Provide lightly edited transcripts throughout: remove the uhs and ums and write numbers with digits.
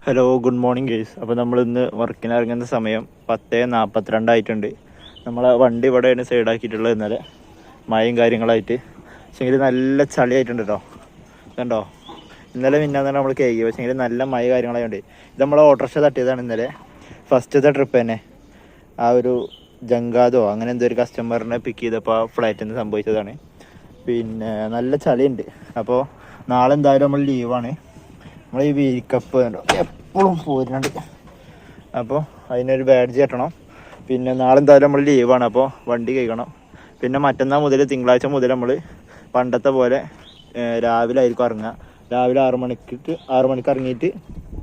Hello, good morning guys. അപ്പോൾ നമ്മൾ ഇന്ന് വർക്കിന് ഇറങ്ങുന്ന സമയം 10:42 ആയിട്ടുണ്ട്. നമ്മളെ വണ്ടി ഇവിടെയാണ് സൈഡാക്കിയിട്ടുള്ളത്. ഇന്നലെ മഴയും കാര്യങ്ങളായിട്ട് പക്ഷേങ്കിൽ നല്ല ചളിയായിട്ടുണ്ട് കേട്ടോ. കണ്ടോ, ഇന്നലെ മിന്നാന്ന് നമ്മൾ കേൾക്കി, പക്ഷേങ്കിൽ നല്ല മഴ കാര്യങ്ങളായതുകൊണ്ട് ഇത് നമ്മളെ ഓട്ടോറിക്ഷ തട്ടിയതാണ് ഇന്നലെ ഫസ്റ്റത്തെ ട്രിപ്പ് തന്നെ. ആ ഒരു ജങ്കാദോ അങ്ങനെ എന്തോ ഒരു കസ്റ്റമറിനെ പിക്ക് ചെയ്തപ്പോൾ ആ ഫ്ലൈറ്റിൽ നിന്ന് സംഭവിച്ചതാണ്. പിന്നെ നല്ല ചളിയുണ്ട്. അപ്പോൾ നാളെ എന്തായാലും നമ്മൾ ലീവാണ്. നമ്മൾ ഈ വീക്കപ്പ് എപ്പോഴും പോരുന്നുണ്ട്. അപ്പോൾ അതിനൊരു ബാഡ്ജ് കെട്ടണം. പിന്നെ നാളെ എന്തായാലും നമ്മൾ ലീവാണ്, അപ്പോൾ വണ്ടി കഴിക്കണം. പിന്നെ മറ്റന്നാൾ മുതൽ തിങ്കളാഴ്ച മുതൽ നമ്മൾ പണ്ടത്തെ പോലെ രാവിലെ ആയിരിക്കും ഇറങ്ങുക. രാവിലെ 6 മണിക്ക് ഇറങ്ങിയിട്ട്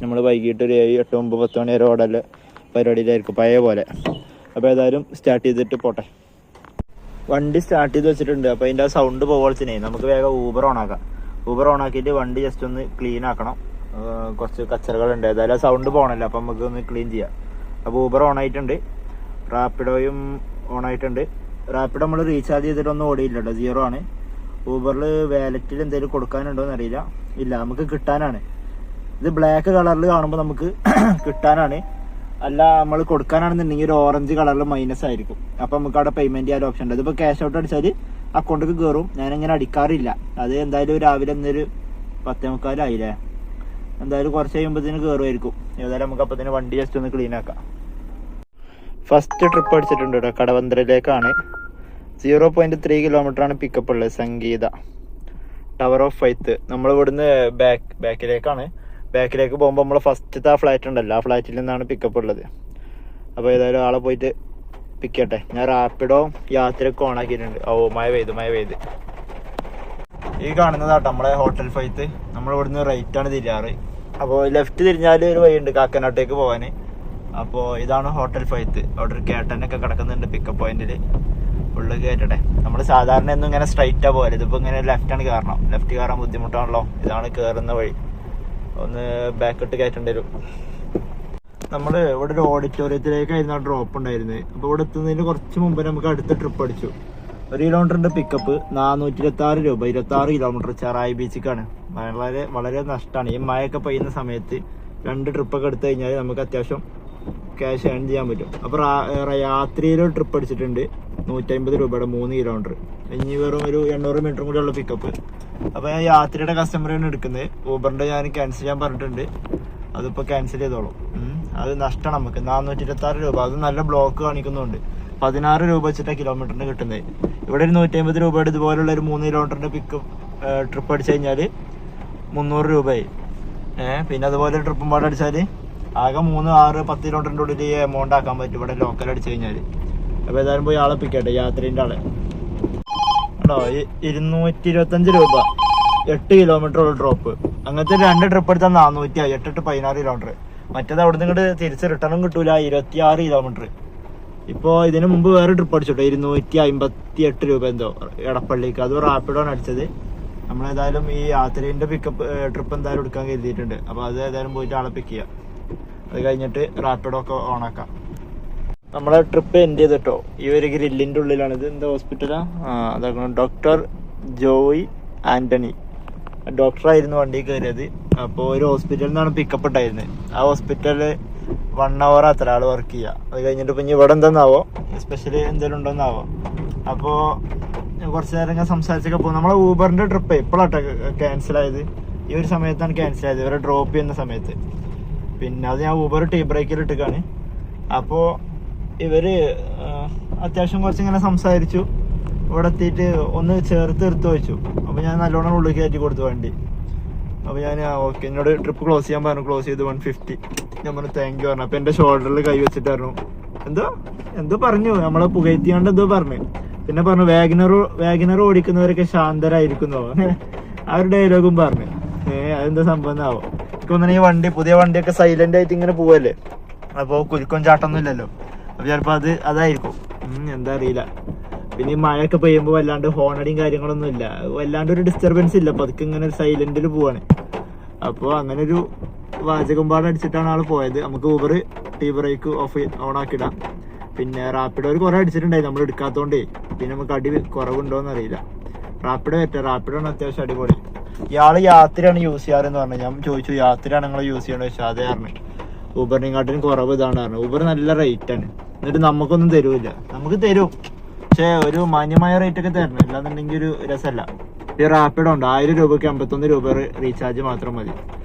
നമ്മൾ വൈകിട്ട് ഒരു 7, 8, 9, 10 മണി വരെ ഓടല്ല പരിപാടിയിലായിരിക്കും പഴയ പോലെ. അപ്പോൾ ഏതായാലും സ്റ്റാർട്ട് ചെയ്തിട്ട് പോട്ടെ. വണ്ടി സ്റ്റാർട്ട് ചെയ്ത് വെച്ചിട്ടുണ്ട്. അപ്പോൾ അതിൻ്റെ ആ സൗണ്ട് പോകോളിച്ചിനെ നമുക്ക് വേഗം ഊബർ ഓണാക്കാം. ഊബർ ഓണാക്കിയിട്ട് വണ്ടി ജസ്റ്റ് ഒന്ന് ക്ലീൻ ആക്കണം. കുറച്ച് കച്ചറകളുണ്ട്. ഏതായാലും സൗണ്ട് പോകണമല്ലോ, അപ്പം നമുക്ക് ഒന്ന് ക്ലീൻ ചെയ്യാം. അപ്പോൾ ഊബർ ഓണായിട്ടുണ്ട്, റാപ്പിഡോയും ഓണായിട്ടുണ്ട്. റാപ്പിഡോ നമ്മൾ റീചാർജ് ചെയ്തിട്ടൊന്നും ഓടിയില്ല കേട്ടോ, 0 ആണ്. ഊബറിൽ വാലറ്റിൽ എന്തെങ്കിലും കൊടുക്കാനുണ്ടോ എന്നറിയില്ല. ഇല്ല, നമുക്ക് കിട്ടാനാണ്. ഇത് ബ്ലാക്ക് കളറിൽ കാണുമ്പോൾ നമുക്ക് കിട്ടാനാണ്. അല്ല, നമ്മൾ കൊടുക്കാനാണെന്നുണ്ടെങ്കിൽ ഒരു ഓറഞ്ച് കളറിൽ മൈനസ് ആയിരിക്കും. അപ്പം നമുക്ക് അവിടെ പേയ്മെൻറ്റ് ചെയ്യാൻ ഓപ്ഷൻ ഉണ്ട്. ഇതിപ്പോൾ ക്യാഷ് ഔട്ട് അടിച്ചാൽ അക്കൗണ്ടിൽ കയറും. ഞാനിങ്ങനെ അടിക്കാറില്ല. അത് എന്തായാലും രാവിലെ എന്നൊരു 10:45 ആയില്ലേ, എന്തായാലും കുറച്ച് കഴിയുമ്പോഴത്തേന് കയറുമായിരിക്കും. ഏതായാലും നമുക്ക് അപ്പത്തിന് വണ്ടി ജസ്റ്റ് ഒന്ന് ക്ലീൻ ആക്കാം. ഫസ്റ്റ് ട്രിപ്പ് അടിച്ചിട്ടുണ്ട് കേട്ടോ, കടവന്ത്രയിലേക്കാണ്. 0.3 കിലോമീറ്ററാണ് പിക്കപ്പ് ഉള്ളത്. സംഗീത ടവർ ഓഫ് ഫെയ്ത്ത്. നമ്മൾ ഇവിടുന്ന് ബാക്കിലേക്കാണ്. ബാക്കിലേക്ക് പോകുമ്പോൾ നമ്മൾ ഫസ്റ്റത്തെ ആ ഫ്ലാറ്റ് ഉണ്ടല്ലോ, ആ ഫ്ലാറ്റിൽ നിന്നാണ് പിക്കപ്പ് ഉള്ളത്. അപ്പോൾ ഏതായാലും ആളെ പോയിട്ട് പിക്ക് ചെയ്യട്ടെ. ഞാൻ റാപ്പിഡോ യാത്രയൊക്കെ ഓണാക്കിയിട്ടുണ്ട്. മഴ പെയ്ത് ഈ കാണുന്നതാട്ടോ നമ്മളെ ഹോട്ടൽ ഫെയ്ത്ത്. നമ്മൾ ഇവിടുന്ന് റൈറ്റാണ് തിരിയാറ്. അപ്പോൾ ലെഫ്റ്റ് തിരിഞ്ഞാൽ ഒരു വഴിയുണ്ട് കാക്കനാട്ടേക്ക് പോകാൻ. അപ്പോൾ ഇതാണ് ഹോട്ടൽ ഫെയ്ത്ത്. അവിടെ ഒരു കേട്ടനൊക്കെ കിടക്കുന്നുണ്ട് പിക്കപ്പ് പോയിന്റിൽ. ഉള്ളിൽ കയറ്റട്ടെ. നമ്മൾ സാധാരണ ഒന്നും ഇങ്ങനെ സ്ട്രൈറ്റാണ് പോകല്. ഇതിപ്പോൾ ഇങ്ങനെ ലെഫ്റ്റാണ് കയറണം. ലെഫ്റ്റ് കയറാൻ ബുദ്ധിമുട്ടാണല്ലോ. ഇതാണ് കയറുന്ന വഴി. ഒന്ന് ബാക്കിട്ട് കയറ്റേണ്ടി വരും. നമ്മൾ ഇവിടെ ഒരു ഓഡിറ്റോറിയത്തിലേക്കായിരുന്നു ആ ഡ്രോപ്പ് ഉണ്ടായിരുന്നത്. അപ്പോൾ ഇവിടെ എത്തുന്നതിന് കുറച്ച് മുമ്പ് നമുക്ക് അടുത്ത ട്രിപ്പ് അടിച്ചു. 1 കിലോമീറ്ററിൻ്റെ പിക്കപ്പ് 426 രൂപ. 26 കിലോമീറ്റർ ചെറായി ബീച്ചിക്കാണ്. വളരെ നഷ്ടമാണ്. ഈ മഴയൊക്കെ പെയ്യുന്ന സമയത്ത് 2 ട്രിപ്പൊക്കെ എടുത്തു കഴിഞ്ഞാൽ നമുക്ക് അത്യാവശ്യം ക്യാഷ് ഏൺ ചെയ്യാൻ പറ്റും. അപ്പോൾ രാത്രിയിലൊരു ട്രിപ്പ് അടിച്ചിട്ടുണ്ട് 150 രൂപയുടെ 3 കിലോമീറ്റർ. ഇനി വെറും ഒരു 800 മീറ്ററും കൂടെ ഉള്ള പിക്കപ്പ്. അപ്പോൾ ഞാൻ യാത്രയുടെ കസ്റ്റമറാണ് എടുക്കുന്നത്. ഊബറിൻ്റെ ഞാൻ ക്യാൻസൽ ചെയ്യാൻ പറഞ്ഞിട്ടുണ്ട്. അതിപ്പോൾ ക്യാൻസൽ ചെയ്തോളും. അത് നഷ്ടമാണ് നമുക്ക്. 426 രൂപ. അത് നല്ല ബ്ലോക്ക് കാണിക്കുന്നുണ്ട്. 16 രൂപ വെച്ചിട്ടാണ് കിലോമീറ്ററിന് കിട്ടുന്നത്. ഇവിടെ ഒരു 150 രൂപയുടെ ഇതുപോലുള്ള ഒരു 3 കിലോമീറ്ററിൻ്റെ പിക്കപ്പ് ട്രിപ്പ് അടിച്ചു കഴിഞ്ഞാൽ 300 രൂപയായി. പിന്നെ അതുപോലെ ട്രിപ്പും പാട് അടിച്ചാൽ ആകെ 3, 6, 10 കിലോമീറ്ററിൻ്റെ ഉള്ളിൽ ഈ എമൗണ്ട് ആക്കാൻ പറ്റും ഇവിടെ ലോക്കൽ അടിച്ചു കഴിഞ്ഞാൽ. അപ്പോൾ ഏതായാലും പോയി ആളെ പിക്കട്ടെ, യാത്രേൻ്റെ ആളെ. കേട്ടോ, 225 രൂപ 8 കിലോമീറ്റർ ഉള്ള ഡ്രോപ്പ്. അങ്ങനത്തെ 2 ട്രിപ്പ് എടുത്താൽ 400 ആയി. 8 to 16 കിലോമീറ്റർ. മറ്റേത് അവിടെ നിന്ന് ഇങ്ങോട്ട് തിരിച്ച് റിട്ടേണും കിട്ടൂല. 26 കിലോമീറ്റർ. ഇപ്പോൾ ഇതിന് മുമ്പ് വേറെ ട്രിപ്പ് അടിച്ചോട്ടെ, 258 രൂപ എന്തോ എടപ്പള്ളിക്ക്. അത് റാപ്പിഡോണ് അടിച്ചത്. നമ്മളേതായാലും ഈ യാത്രേൻ്റെ പിക്കപ്പ് ട്രിപ്പ് എന്തായാലും എടുക്കാൻ കരുതിയിട്ടുണ്ട്. അപ്പോൾ അത് ഏതായാലും പോയിട്ട് ആളെ പിക്ക് ചെയ്യാം. അത് കഴിഞ്ഞിട്ട് റാപ്പിഡോ ഒക്കെ ഓണാക്കാം. നമ്മളെ ട്രിപ്പ് എൻഡ് ചെയ്തിട്ടോ. ഈ ഒരു ഗ്രില്ലിൻ്റെ ഉള്ളിലാണ്. ഇത് എന്താ ഹോസ്പിറ്റലാ? അതാക്കണം ഡോക്ടർ ജോയ് ആൻ്റണി. ഡോക്ടറായിരുന്നു വണ്ടി കയറിയത്. അപ്പോൾ ഒരു ഹോസ്പിറ്റലിൽ നിന്നാണ് പിക്കപ്പ് ഉണ്ടായിരുന്നത്. ആ ഹോസ്പിറ്റലിൽ 1 hour അത്ര ആൾ വർക്ക് ചെയ്യുക. അത് കഴിഞ്ഞിട്ട് ഇപ്പം ഇവിടെ എന്താന്നാവോ, സ്പെഷ്യലി എന്തെങ്കിലും ഉണ്ടോന്നാവോ. അപ്പോൾ കുറച്ച് നേരം ഞാൻ സംസാരിച്ചൊക്കെ പോകും. നമ്മളെ ഊബറിൻ്റെ ട്രിപ്പ് ഇപ്പോഴാട്ടോ ക്യാൻസലായത്. ഈ ഒരു സമയത്താണ് ക്യാൻസലായത്, ഇവരെ ഡ്രോപ്പ് ചെയ്യുന്ന സമയത്ത്. പിന്നെ അത് ഞാൻ ഊബർ ടീ ബ്രേക്കിൽ ഇട്ടിക്കാണ്. അപ്പോൾ ഇവർ അത്യാവശ്യം കുറച്ചിങ്ങനെ സംസാരിച്ചു. ഇവിടെ എത്തിയിട്ട് ഒന്ന് ചേർത്ത് എടുത്ത് വെച്ചു. അപ്പോൾ ഞാൻ നല്ലോണം ഉള്ളിൽ കയറ്റി കൊടുത്തു വണ്ടി. അപ്പോൾ ഞാൻ ഓക്കെ, എന്നോട് ട്രിപ്പ് ക്ലോസ് ചെയ്യാൻ പറഞ്ഞു. ക്ലോസ് ചെയ്ത് 150. ഞാൻ പറഞ്ഞു താങ്ക് യു പറഞ്ഞു. അപ്പോൾ എൻ്റെ ഷോൾഡറിൽ കൈ വെച്ചിട്ടായിരുന്നു. എന്തോ പറഞ്ഞു, നമ്മളെ പുകയത്തിയാണ്ട് എന്തോ പറഞ്ഞു. പിന്നെ പറഞ്ഞു വാഗനർ ഓടിക്കുന്നവരൊക്കെ ശാന്തരായിരിക്കുന്നോ, ആ ഒരു ഡയലോഗും പറഞ്ഞു. അതെന്താ സംഭവം എന്നാവോ. എനിക്കൊന്നും ഈ പുതിയ വണ്ടിയൊക്കെ സൈലന്റ് ആയിട്ട് ഇങ്ങനെ പോവല്ലേ. അപ്പോൾ കുലുക്കം ചാട്ടൊന്നും ഇല്ലല്ലോ. അപ്പോൾ ചിലപ്പോൾ അതായിരിക്കും, എന്താ അറിയില്ല. പിന്നെ ഈ മഴയൊക്കെ പെയ്യുമ്പോൾ വല്ലാണ്ട് ഹോണടിയും കാര്യങ്ങളൊന്നും ഇല്ല, വല്ലാണ്ട് ഒരു ഡിസ്റ്റർബൻസ് ഇല്ല. അപ്പോൾ അതൊക്കെ ഇങ്ങനെ സൈലന്റിൽ പോവാണ്. അപ്പോൾ അങ്ങനെ ഒരു വാചകം പാട് അടിച്ചിട്ടാണ് ആൾ പോയത്. നമുക്ക് ഊബർ ടീ ബ്രേക്ക് ഓൺ ആക്കിയിടാം. പിന്നെ റാപ്പിഡോ ഒരു കുറേ അടിച്ചിട്ടുണ്ടായി നമ്മൾ എടുക്കാത്തതുകൊണ്ടേ. പിന്നെ നമുക്ക് അടി കുറവുണ്ടോയെന്ന് അറിയില്ല. റാപ്പിഡോ റാപ്പിഡോ ആണ് അത്യാവശ്യം അടിപൊളി. ഇയാള് യാത്രയാണ് യൂസ് ചെയ്യാറെന്ന് പറഞ്ഞു. ഞാൻ ചോദിച്ചു യാത്രയാണ് നിങ്ങൾ യൂസ് ചെയ്യണമെന്ന് വെച്ചാൽ അതേ പറഞ്ഞു. ഊബറിനെക്കാട്ടിലും കുറവ് ഇതാണ് പറഞ്ഞു. ഊബർ നല്ല റേറ്റ് ആണ്, എന്നിട്ട് നമുക്കൊന്നും തരൂല്ല. നമുക്ക് തരും, പക്ഷെ ഒരു മാന്യമായ റേറ്റ് ഒക്കെ തരണം, ഇല്ലാന്നുണ്ടെങ്കിൽ ഒരു രസമല്ല. ഈ റാപ്പിഡോ ഉണ്ട്, 1000 രൂപയ്ക്ക് 51 രൂപ റീചാർജ് മാത്രം മതി.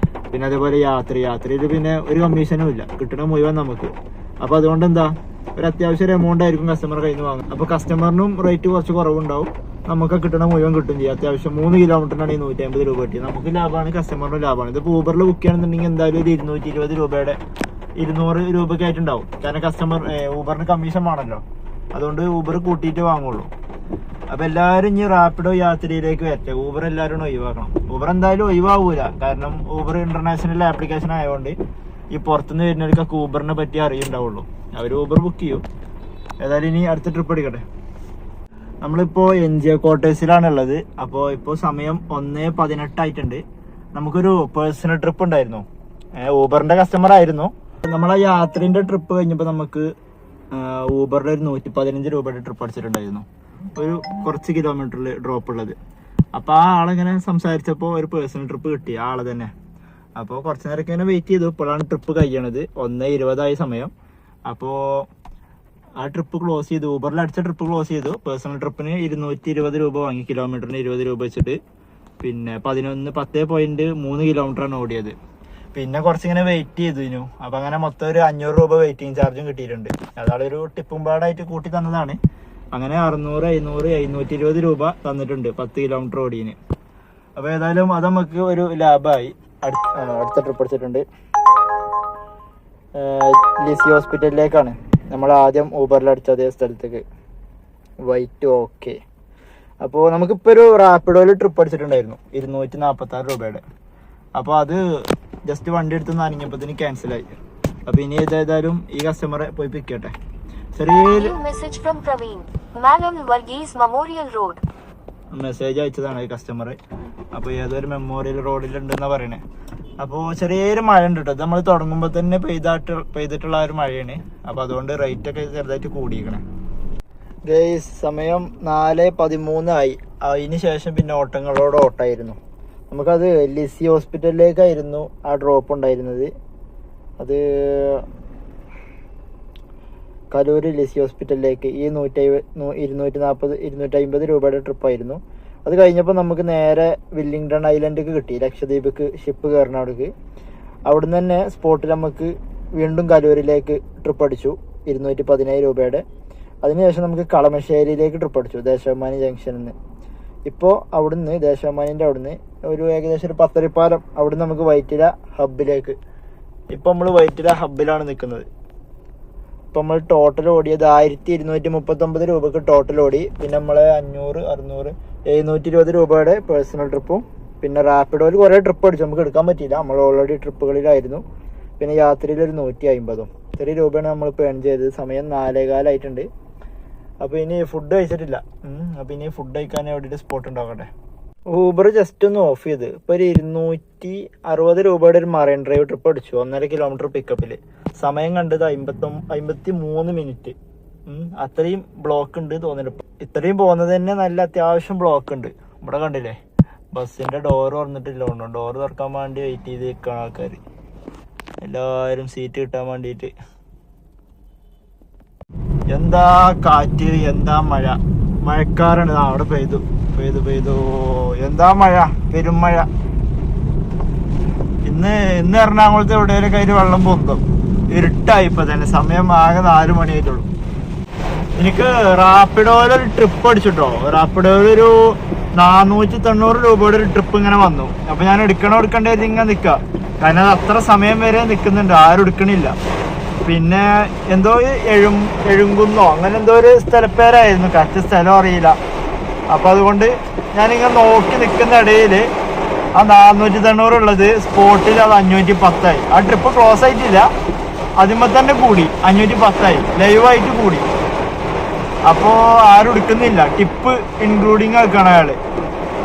പിന്നെ അതേപോലെ യാത്രയിൽ പിന്നെ ഒരു കമ്മീഷനും ഇല്ല, കിട്ടണ മുഴുവൻ നമുക്ക്. അപ്പൊ അതുകൊണ്ട് എന്താ, ഒരു അത്യാവശ്യം ഒരു എമൗണ്ട് ആയിരിക്കും കസ്റ്റമർ കയ്യിൽ നിന്ന് വാങ്ങും. അപ്പൊ കസ്റ്റമറിനും റേറ്റ് കുറച്ച് കുറവുണ്ടാവും, നമുക്ക് കിട്ടണ മുഴുവൻ കിട്ടും ചെയ്യും. അത്യാവശ്യം 3 കിലോമീറ്ററിനാണെങ്കിൽ 150 രൂപ കിട്ടി, നമുക്ക് ലാഭമാണ്, കസ്റ്റമറിനും ലാഭമാണ്. ഇതിപ്പോൾ ഊബറിൽ ബുക്ക് ചെയ്യണമെന്നുണ്ടെങ്കിൽ എന്തായാലും ഒരു 220 രൂപയുടെ 200 രൂപയ്ക്ക് ആയിട്ടുണ്ടാവും. കാരണം കസ്റ്റമർ ഊബറിന് കമ്മീഷൻ വേണമല്ലോ, അതുകൊണ്ട് ഊബർ കൂട്ടിയിട്ട് വാങ്ങുള്ളൂ. അപ്പൊ എല്ലാവരും ഇനി റാപ്പിഡോ യാത്രയിലേക്ക് വരട്ടെ. ഊബർ എല്ലാവരും ഒഴിവാക്കണം. ഊബർ എന്തായാലും ഒഴിവാകൂല, കാരണം ഊബർ ഇന്റർനാഷണൽ ആപ്ലിക്കേഷൻ ആയതുകൊണ്ട് ഈ പുറത്തുനിന്ന് വരുന്നവർക്കൊക്കെ ഊബറിനെ പറ്റി അറിയുണ്ടാവുള്ളൂ, അവർ ഊബർ ബുക്ക് ചെയ്യും. ഏതായാലും ഇനി അടുത്ത ട്രിപ്പ് അടിക്കട്ടെ. നമ്മളിപ്പോൾ NGO ക്വാർട്ടേഴ്സിലാണ് ഉള്ളത്. അപ്പോൾ ഇപ്പോൾ സമയം 1:18 ആയിട്ടുണ്ട്. നമുക്കൊരു പേഴ്സണൽ ട്രിപ്പ് ഉണ്ടായിരുന്നു, ഊബറിന്റെ കസ്റ്റമർ ആയിരുന്നു. നമ്മളെ യാത്രേന്റെ ട്രിപ്പ് കഴിഞ്ഞപ്പോൾ നമുക്ക് ഊബറിന്റെ ഒരു 115 രൂപയുടെ ട്രിപ്പ് അടിച്ചിട്ടുണ്ടായിരുന്നു, ഒരു കുറച്ച് കിലോമീറ്ററിൽ ഡ്രോപ്പ് ഉള്ളത്. അപ്പോൾ ആ ആളിങ്ങനെ സംസാരിച്ചപ്പോൾ ഒരു പേഴ്സണൽ ട്രിപ്പ് കിട്ടി, ആളെ തന്നെ. അപ്പോൾ കുറച്ച് നേരമൊക്കെ ഇങ്ങനെ വെയിറ്റ് ചെയ്തു. ഇപ്പോഴാണ് ട്രിപ്പ് കഴിയണത്, 1:20 സമയം. അപ്പോൾ ആ ട്രിപ്പ് ക്ലോസ് ചെയ്തു, ഊബറിൽ അടിച്ച ട്രിപ്പ് ക്ലോസ് ചെയ്തു. പേഴ്സണൽ ട്രിപ്പിന് 220 രൂപ വാങ്ങി, കിലോമീറ്ററിന് 20 രൂപ വെച്ചിട്ട്. പിന്നെ 10.3 കിലോമീറ്ററാണ് ഓടിയത്. പിന്നെ കുറച്ചിങ്ങനെ വെയിറ്റ് ചെയ്തു. അപ്പം അങ്ങനെ മൊത്തം ഒരു 500 രൂപ വെയിറ്റിംഗ് ചാർജും കിട്ടിയിട്ടുണ്ട്. അതാളൊരു ടിപ്പും പാടായിട്ട് കൂട്ടി തന്നതാണ്. അങ്ങനെ 600, 500, 520 രൂപ തന്നിട്ടുണ്ട് 10 കിലോമീറ്റർ ഓടിയതിന്. അപ്പോൾ ഏതായാലും അത് നമുക്ക് ഒരു ലാഭമായി. അടുത്ത ട്രിപ്പ് അടിച്ചിട്ടുണ്ട്, ലിസി ഹോസ്പിറ്റലിലേക്കാണ്. നമ്മൾ ആദ്യം ഊബറിൽ അടിച്ച അതേ സ്ഥലത്തേക്ക്, വൈറ്റ്. ഓക്കെ, അപ്പോൾ നമുക്കിപ്പോൾ ഒരു റാപ്പിഡോയിൽ ട്രിപ്പ് അടിച്ചിട്ടുണ്ടായിരുന്നു 246 രൂപയുടെ. അപ്പോൾ അത് ജസ്റ്റ് വണ്ടി എടുത്ത് നനഞ്ഞപ്പോഴത്തേന് ക്യാൻസലായി. അപ്പോൾ ഇനി ഏതായാലും ഈ കസ്റ്റമറെ പോയി പിക്ക് ചെയ്യട്ടെ. ചെറിയൊരു മെസ്സേജ് അയച്ചതാണ് ഈ കസ്റ്റമർ. അപ്പോൾ ഏതൊരു മെമ്മോറിയൽ റോഡിലുണ്ടെന്നാ പറയണേ. അപ്പോൾ ചെറിയൊരു മഴ ഉണ്ട് കേട്ടോ, നമ്മൾ തുടങ്ങുമ്പോൾ തന്നെ പെയ്തിട്ടുള്ള ഒരു മഴയാണ്. അപ്പോൾ അതുകൊണ്ട് റേറ്റ് ഒക്കെ ചെറുതായിട്ട് കൂടിയിരിക്കണേ. ഗൈസ്, സമയം 4:13 ആയി. അതിന് ശേഷം പിന്നെ ഓട്ടമായിരുന്നു. നമുക്കത് ലിസി ഹോസ്പിറ്റലിലേക്കായിരുന്നു ആ ഡ്രോപ്പ് ഉണ്ടായിരുന്നത്. അത് കലൂർ ലിസി ഹോസ്പിറ്റലിലേക്ക് ഈ 250 രൂപയുടെ ട്രിപ്പായിരുന്നു. അത് കഴിഞ്ഞപ്പോൾ നമുക്ക് നേരെ വില്ലിംഗ്ടൺ ഐലൻഡിലേക്ക് കിട്ടി, ലക്ഷദ്വീപിക്ക് ഷിപ്പ് കയറണ അവിടേക്ക്. അവിടുന്ന് തന്നെ സ്പോട്ടിൽ നമുക്ക് വീണ്ടും കലൂരിലേക്ക് ട്രിപ്പ് അടിച്ചു 217 രൂപയുടെ. അതിനുശേഷം നമുക്ക് കളമശ്ശേരിയിലേക്ക് ട്രിപ്പ് അടിച്ചു, ദേശാഭിമാനി ജംഗ്ഷനിൽ നിന്ന്. ഇപ്പോൾ അവിടുന്ന് ദേശാഭിമാനിൻ്റെ അവിടുന്ന് ഒരു ഏകദേശം ഒരു പത്തരിപ്പാലം, അവിടുന്ന് നമുക്ക് വൈറ്റില ഹബ്ബിലേക്ക്. ഇപ്പോൾ നമ്മൾ വൈറ്റില ഹബ്ബിലാണ് നിൽക്കുന്നത്. ഇപ്പം നമ്മൾ ടോട്ടൽ ഓടിയത് 1239 രൂപക്ക് ടോട്ടൽ ഓടി. പിന്നെ നമ്മൾ 500, 600, 720 രൂപയുടെ പേഴ്സണൽ ട്രിപ്പും പിന്നെ റാപ്പിഡോയിൽ കുറേ ട്രിപ്പ് അടിച്ചു, നമുക്ക് എടുക്കാൻ പറ്റിയില്ല, നമ്മൾ ഓൾറെഡി ട്രിപ്പുകളിലായിരുന്നു. പിന്നെ യാത്രയിൽ ഒരു 150 ഇത്രയും രൂപയാണ് നമ്മളിപ്പോൾ ഏൺ ചെയ്തത്. സമയം 4:15 ആയിട്ടുണ്ട്. അപ്പോൾ ഇനി ഫുഡ് കഴിച്ചിട്ടില്ല. അപ്പോൾ ഇനി ഫുഡ് കഴിക്കാൻ എവിടെയൊരു സ്പോട്ട് ഉണ്ടാക്കട്ടെ. ഊബർ ജസ്റ്റ് ഒന്ന് ഓഫ് ചെയ്ത് ഇപ്പോൾ ഒരു 260 രൂപയുടെ ഒരു മറൈൻ ഡ്രൈവ് ട്രിപ്പ് അടിച്ചു, 1.5 കിലോമീറ്റർ പിക്കപ്പിൽ. സമയം കണ്ടത് 53 മിനിറ്റ്. അത്രയും ബ്ലോക്ക് ഉണ്ട് തോന്നുന്നുണ്ട്. ഇത്രയും പോകുന്നത് തന്നെ നല്ല അത്യാവശ്യം ബ്ലോക്ക് ഉണ്ട്. ഇവിടെ കണ്ടില്ലേ, ബസ്സിന്റെ ഡോർ തുറന്നിട്ടില്ല, ഡോർ തുറക്കാൻ വേണ്ടി വെയിറ്റ് ചെയ്ത് നിൽക്കുന്ന ആൾക്കാർ എല്ലാവരും സീറ്റ് കിട്ടാൻ വേണ്ടിയിട്ട്. എന്താ കാറ്റ്, എന്താ മഴ, മഴക്കാറാണ്. അവിടെ പെയ്തു. എന്താ മഴ, പെരും മഴ. ഇന്ന് എറണാകുളത്ത് എവിടെയൊക്കെ അതിന് വെള്ളം പൊന്തും. ഇരുട്ടായി ഇപ്പൊ തന്നെ, സമയം ആകെ 4 മണിയായിട്ടുള്ളൂ. എനിക്ക് റാപ്പിഡോയിലൊരു ട്രിപ്പ് അടിച്ചിട്ടോ, റാപ്പിഡോയിലൊരു 490 രൂപയുടെ ഒരു ട്രിപ്പ് ഇങ്ങനെ വന്നു. അപ്പൊ ഞാൻ എടുക്കണ്ടേ ഇങ്ങനെ നിൽക്കുക, കാരണം അത് അത്ര സമയം വരെ നിൽക്കുന്നുണ്ട്, ആരും എടുക്കണില്ല. പിന്നെ എന്തോ എഴുങ്കുന്നോ അങ്ങനെ എന്തോ ഒരു സ്ഥലപ്പേരായിരുന്നു, കറക്റ്റ് സ്ഥലം അറിയില്ല. അപ്പൊ അതുകൊണ്ട് ഞാനിങ്ങനെ നോക്കി നിൽക്കുന്ന ഇടയിൽ ആ 490 ഉള്ളത് സ്പോട്ടിൽ അത് 510 ആയി. ആ ട്രിപ്പ് ക്ലോസ് ആയിട്ടില്ല, അതിന്മേ തന്നെ കൂടി 510 ആയി, ലൈവായിട്ട് കൂടി. അപ്പോൾ ആരും എടുക്കുന്നില്ല, ടിപ്പ് ഇൻക്ലൂഡിങ് ആക്കുകയാണ് അയാൾ.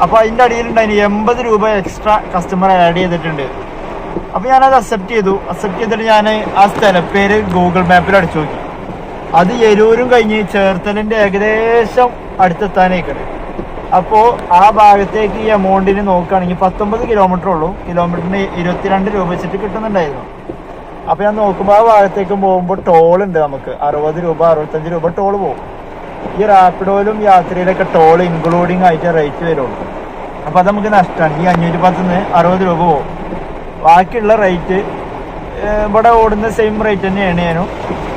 അപ്പോൾ അതിൻ്റെ അടിയിലുണ്ടായിരുന്നു 80 രൂപ എക്സ്ട്രാ കസ്റ്റമർ ആഡ് ചെയ്തിട്ടുണ്ട്. അപ്പോൾ ഞാനത് അക്സെപ്റ്റ് ചെയ്തിട്ട് ഞാൻ ആ സ്ഥലപ്പേര് ഗൂഗിൾ മാപ്പിൽ അടിച്ചു നോക്കി. അത് എരൂരും കഴിഞ്ഞ് ചേർത്തലിൻ്റെ ഏകദേശം അടുത്തെത്താനേക്കണ്. അപ്പോൾ ആ ഭാഗത്തേക്ക് ഈ എമൗണ്ടിന് നോക്കുകയാണെങ്കിൽ 19 കിലോമീറ്റർ ഉള്ളൂ. കിലോമീറ്ററിന് 22 രൂപ വെച്ചിട്ട് കിട്ടുന്നുണ്ടായിരുന്നു. അപ്പോൾ ഞാൻ നോക്കുമ്പോൾ ആ ഭാഗത്തേക്ക് പോകുമ്പോൾ ടോൾ ഉണ്ട്. നമുക്ക് 60 രൂപ 65 രൂപ ടോൾ പോകും. ഈ റാപ്പിഡോയിലും യാത്രയിലൊക്കെ ടോൾ ഇൻക്ലൂഡിങ് ആയിട്ട് റേറ്റ് വരുള്ളൂ. അപ്പോൾ അത് നമുക്ക് നഷ്ടമാണ്. ഈ 510 60 രൂപ പോകും. ബാക്കിയുള്ള റേറ്റ് ഇവിടെ ഓടുന്ന സെയിം റേറ്റ് തന്നെയാണ് ഞാനും.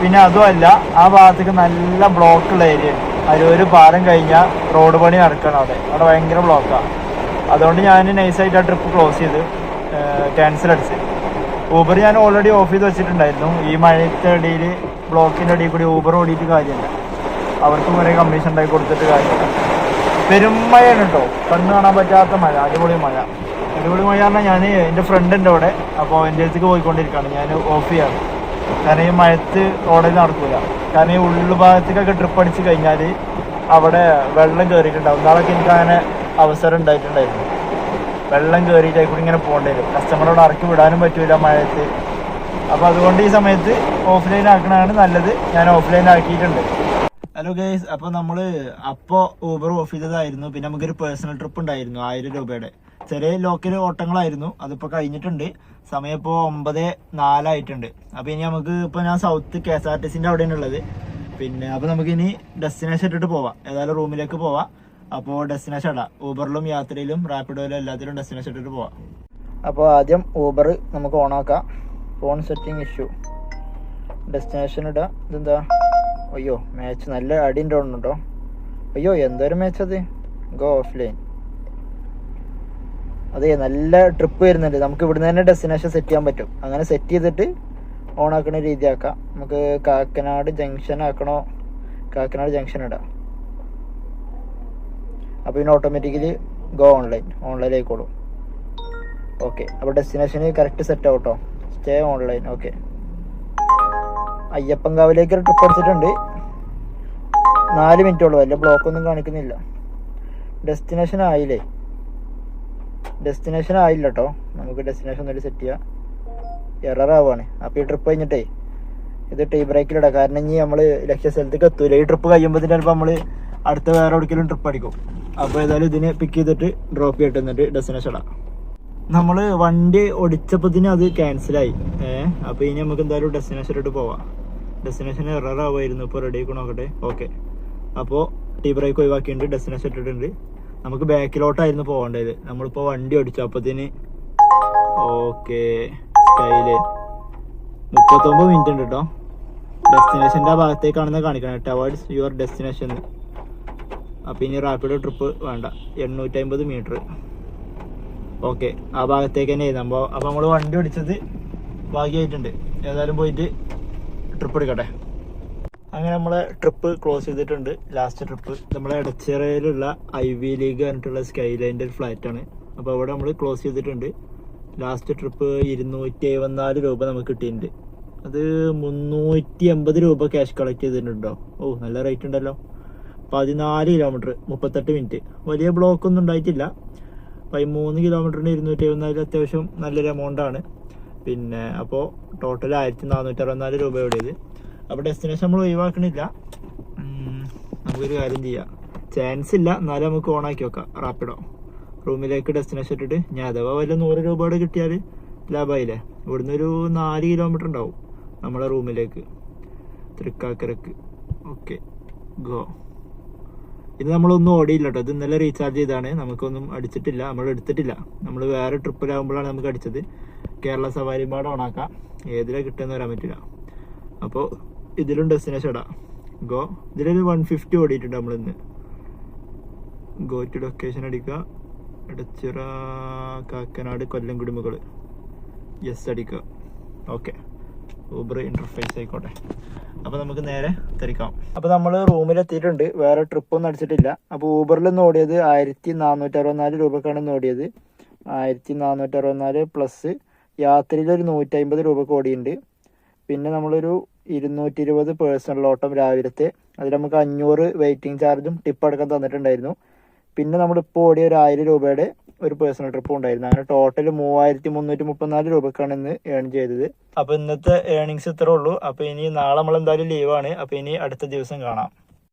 പിന്നെ അതുമല്ല, ആ ഭാഗത്തേക്ക് നല്ല ബ്ലോക്കുള്ള ഏരിയയാണ്. അരൂര് പാലം കഴിഞ്ഞാൽ റോഡ് പണി നടക്കണം. അവിടെ ഭയങ്കര ബ്ലോക്കാണ്. അതുകൊണ്ട് ഞാൻ നൈസായിട്ട് ആ ട്രിപ്പ് ക്ലോസ് ചെയ്ത് ക്യാൻസൽ അടിച്ച്. ഊബർ ഞാൻ ഓൾറെഡി ഓഫ് ചെയ്ത് വെച്ചിട്ടുണ്ടായിരുന്നു. ഈ മഴയുടെ ഇടയിൽ ബ്ലോക്കിൻ്റെ ഇടയിൽ കൂടി ഊബർ ഓടിയിട്ട് കാര്യമില്ല. അവർക്ക് കുറേ കമ്മീഷൻ ഉണ്ടാക്കി കൊടുത്തിട്ട് കാര്യമില്ല. പെരുമഴയാണ് കേട്ടോ, കണ്ണ് കാണാൻ പറ്റാത്ത മഴ. അടിപൊളി മഴ പറഞ്ഞാൽ ഞാൻ എൻ്റെ ഫ്രണ്ടിൻ്റെ അവിടെ, അപ്പോൾ എൻ്റെ അടുത്തേക്ക് പോയിക്കൊണ്ടിരിക്കുകയാണ്. ഞാൻ ഓഫ് ചെയ്യാണ്. കാരണം ഈ മഴത്ത് റോഡിൽ നടക്കില്ല. കാരണം ഈ ഉൾഭാഗത്തേക്കൊക്കെ ട്രിപ്പ് അടിച്ച് കഴിഞ്ഞാൽ അവിടെ വെള്ളം കയറിയിട്ടുണ്ടാവും. നാളൊക്കെ എനിക്ക് അങ്ങനെ അവസരം ഉണ്ടായിട്ടുണ്ടായിരുന്നു. വെള്ളം കയറിയിട്ട് കൂടി ഇങ്ങനെ പോകേണ്ടി വരും. കസ്റ്റമറോട് ഇറക്കി വിടാനും പറ്റില്ല മഴയത്ത്. അപ്പോൾ അതുകൊണ്ട് ഈ സമയത്ത് ഓഫ്ലൈൻ ആക്കണതാണ് നല്ലത്. ഞാൻ ഓഫ്ലൈൻ ആക്കിയിട്ടുണ്ട്. ഹലോ ഗൈസ്, അപ്പോൾ നമ്മൾ ഊബർ ഓഫ് ചെയ്തതായിരുന്നു. പിന്നെ നമുക്കൊരു പേഴ്സണൽ ട്രിപ്പ് ഉണ്ടായിരുന്നു 1000 രൂപയുടെ. ചെറിയ ലോക്കൽ ഓട്ടങ്ങളായിരുന്നു. അതിപ്പോൾ കഴിഞ്ഞിട്ടുണ്ട്. സമയം ഇപ്പോൾ 9:04 ആയിട്ടുണ്ട്. അപ്പോൾ ഇനി നമുക്ക് ഇപ്പോൾ ഞാൻ സൗത്ത് KSRTC അവിടെയാണ് ഉള്ളത്. പിന്നെ അപ്പോൾ നമുക്കിനി ഡെസ്റ്റിനേഷൻ ഇട്ടിട്ട് പോവാം. ഏതായാലും റൂമിലേക്ക് പോവാം. അപ്പോൾ ഡെസ്റ്റിനേഷൻ ഇടാം. ഊബറിലും യാത്രയിലും റാപ്പിഡോയിലും എല്ലാത്തിലും ഡെസ്റ്റിനേഷൻ ഇട്ടിട്ട് പോവാം. അപ്പോൾ ആദ്യം ഊബർ നമുക്ക് ഓണാക്കാം. Phone setting issue. ഡെസ്റ്റിനേഷൻ ഇടാം. ഇതെന്താ? അയ്യോ, മാച്ച് നല്ല അടിൻ്റെ ഉണ്ടോ? അയ്യോ, എന്തൊരു മാച്ച് അത്. Go offline. അതെ, നല്ല ട്രിപ്പ് വരുന്നുണ്ട്. നമുക്ക് ഇവിടുന്ന് തന്നെ ഡെസ്റ്റിനേഷൻ സെറ്റ് ചെയ്യാൻ പറ്റും. അങ്ങനെ സെറ്റ് ചെയ്തിട്ട് ഓൺ ആക്കുന്ന രീതിയാക്കാം. നമുക്ക് കാക്കനാട് ജംഗ്ഷൻ ആക്കണോ? കാക്കനാട് ജംഗ്ഷൻ ഇടാം. അപ്പോൾ പിന്നെ ഓട്ടോമാറ്റിക്കലി ഗോ ഓൺലൈനായിക്കോളും. ഓക്കെ, അപ്പോൾ ഡെസ്റ്റിനേഷന് കറക്റ്റ് സെറ്റ് ആവട്ടോ. Stay online. ഓക്കെ, അയ്യപ്പൻകാവിലേക്ക് ഒരു ട്രിപ്പ് അടിച്ചിട്ടുണ്ട്. 4 മിനിറ്റ് ഉള്ളൂ. വലിയ ബ്ലോക്കൊന്നും കാണിക്കുന്നില്ല. ഡെസ്റ്റിനേഷൻ ആയില്ല കേട്ടോ. നമുക്ക് ഡെസ്റ്റിനേഷൻ ഒന്നുകൂടി സെറ്റ് ചെയ്യാം. എററാവാണ്. അപ്പോൾ ഈ ട്രിപ്പ് കഴിഞ്ഞിട്ടേ ഇത് ടീ ബ്രേക്കിലിടാം. കാരണം ഇനി നമ്മൾ ലക്ഷ്യസ്ഥലത്തേക്ക് എത്തൂല. ഈ ട്രിപ്പ് കഴിയുമ്പോൾ ചിലപ്പോൾ നമ്മൾ അടുത്ത വേറെ എവിടേക്കെങ്കിലും ട്രിപ്പ് അടിക്കും. അപ്പോൾ ഏതായാലും ഇതിന് പിക്ക് ചെയ്തിട്ട് ഡ്രോപ്പ് ചെയ്തിട്ട് എന്നിട്ട് ഡെസ്റ്റിനേഷൻ ഇടാം. നമ്മൾ വണ്ടി ഓടിച്ചപ്പോഴത്തേനും അത് ക്യാൻസലായി. അപ്പോൾ ഇനി നമുക്ക് എന്തായാലും ഡെസ്റ്റിനേഷൻ ഇട്ട് പോവാം. ഡെസ്റ്റിനേഷൻ എററാവായിരുന്നു. ഇപ്പോൾ റെഡി ആക്കി നോക്കട്ടെ. ഓക്കെ, അപ്പോൾ ടീ ബ്രേക്ക് ഒഴിവാക്കിയിട്ടുണ്ട്. ഡെസ്റ്റിനേഷൻ ഇട്ടിട്ടുണ്ട്. നമുക്ക് ബാക്കിലോട്ടായിരുന്നു പോകേണ്ടത്. നമ്മളിപ്പോൾ വണ്ടി ഓടിച്ചു അപ്പത്തിന്. ഓക്കെ, സ്കൈലൈൻ 39 മിനിറ്റ് ഉണ്ട് കേട്ടോ. ഡെസ്റ്റിനേഷൻ്റെ ആ ഭാഗത്തേക്കാണെന്ന് കാണിക്കണം. ടവേർഡ്സ് യുവർ ഡെസ്റ്റിനേഷൻ. അപ്പം ഇനി റാപ്പിഡോ ട്രിപ്പ് വേണ്ട. 850 മീറ്റർ. ഓക്കെ, ആ ഭാഗത്തേക്ക് തന്നെ എഴുതാം. അപ്പോൾ നമ്മൾ വണ്ടി ഓടിച്ചത് ഭാഗ്യമായിട്ടുണ്ട്. ഏതായാലും പോയിട്ട് ട്രിപ്പ് എടുക്കട്ടെ. അങ്ങനെ നമ്മളെ ട്രിപ്പ് ക്ലോസ് ചെയ്തിട്ടുണ്ട്. ലാസ്റ്റ് ട്രിപ്പ് നമ്മളെ എടച്ചിറയിലുള്ള ഐവി ലീഗ് പറഞ്ഞിട്ടുള്ള സ്കൈലൈൻ്റെ ഒരു ഫ്ലാറ്റാണ്. അപ്പോൾ അവിടെ നമ്മൾ ക്ലോസ് ചെയ്തിട്ടുണ്ട്. ലാസ്റ്റ് ട്രിപ്പ് 274 രൂപ നമുക്ക് കിട്ടിയിട്ടുണ്ട്. അത് 380 രൂപ ക്യാഷ് കളക്ട് ചെയ്തിട്ടുണ്ടോ? ഓ, നല്ല റേറ്റ് ഉണ്ടല്ലോ. 14 കിലോമീറ്റർ 38 മിനിറ്റ്. വലിയ ബ്ലോക്കൊന്നും ഉണ്ടായിട്ടില്ല. 13 കിലോമീറ്ററിന് 274 അത്യാവശ്യം നല്ലൊരു എമൗണ്ടാണ്. പിന്നെ അപ്പോൾ ടോട്ടൽ 1464 രൂപയുടേത്. അപ്പോൾ ഡെസ്റ്റിനേഷൻ നമ്മൾ ഒഴിവാക്കണില്ല. നമുക്കൊരു കാര്യം ചെയ്യാം. ചാൻസ് ഇല്ല, എന്നാലും നമുക്ക് ഓണാക്കി വെക്കാം. റാപ്പിഡോ റൂമിലേക്ക് ഡെസ്റ്റിനേഷൻ ഇട്ടിട്ട് ഞാൻ അഥവാ വല്ല 100 രൂപയുടെ കിട്ടിയാൽ ലാഭമായില്ലേ. ഇവിടുന്ന് ഒരു 4 കിലോമീറ്റർ ഉണ്ടാവും നമ്മളെ റൂമിലേക്ക്, തൃക്കാക്കരക്ക്. Okay, go. ഇത് നമ്മളൊന്നും ഓടിയില്ല കേട്ടോ. ഇത് ഇന്നലെ റീചാർജ് ചെയ്താണ്. നമുക്കൊന്നും അടിച്ചിട്ടില്ല, നമ്മൾ എടുത്തിട്ടില്ല. നമ്മൾ വേറെ ട്രിപ്പിലാകുമ്പോഴാണ് നമുക്ക് അടിച്ചത്. കേരള സവാരി പാട് ഓണാക്കാം. ഏതിലാണ് കിട്ടുമെന്ന് വരാൻ പറ്റില്ല. അപ്പോൾ ഇതിലും ഡെസ്റ്റിനേഷൻ ഇടാം. ഗോ. ഇതിലൊരു 150 ഓടിയിട്ടുണ്ട് നമ്മളിന്ന്. ഗോ ടു ലൊക്കേഷൻ അടിക്കുക. എടച്ചിറ കാക്കനാട് കൊല്ലംകുടി മുകൾ. യെസ് അടിക്കുക. ഓക്കെ, ഊബർ ഇൻ്റർഫേസ് ആയിക്കോട്ടെ. അപ്പോൾ നമുക്ക് നേരെ തിരിക്കാം. അപ്പോൾ നമ്മൾ റൂമിലെത്തിയിട്ടുണ്ട്. വേറെ ട്രിപ്പൊന്നും അടിച്ചിട്ടില്ല. അപ്പോൾ ഊബറിൽ നിന്ന് ഓടിയത് 1464 രൂപക്കാണ് ഇന്ന് ഓടിയത്. 1464 പ്ലസ് യാത്രയിലൊരു 150 രൂപക്ക് ഓടിയുണ്ട്. പിന്നെ നമ്മളൊരു 220 പേഴ്സണൽ ഓട്ടം രാവിലത്തെ. അതിൽ നമുക്ക് 500 വെയിറ്റിംഗ് ചാർജും ടിപ്പ് അടക്കം തന്നിട്ടുണ്ടായിരുന്നു. പിന്നെ നമ്മളിപ്പോൾ ഓടിയ ഒരു 1000 രൂപയുടെ ഒരു പേഴ്സണൽ ട്രിപ്പും ഉണ്ടായിരുന്നു. അങ്ങനെ ടോട്ടൽ 3334 രൂപക്കാണ് ഇന്ന് ഏൺ ചെയ്തത്. അപ്പോൾ ഇന്നത്തെ ഏണിങ്സ് ഇത്രേ ഉള്ളൂ. അപ്പോൾ ഇനി നാളെ നമ്മൾ എന്തായാലും ലീവാണ്. അപ്പോൾ ഇനി അടുത്ത ദിവസം കാണാം.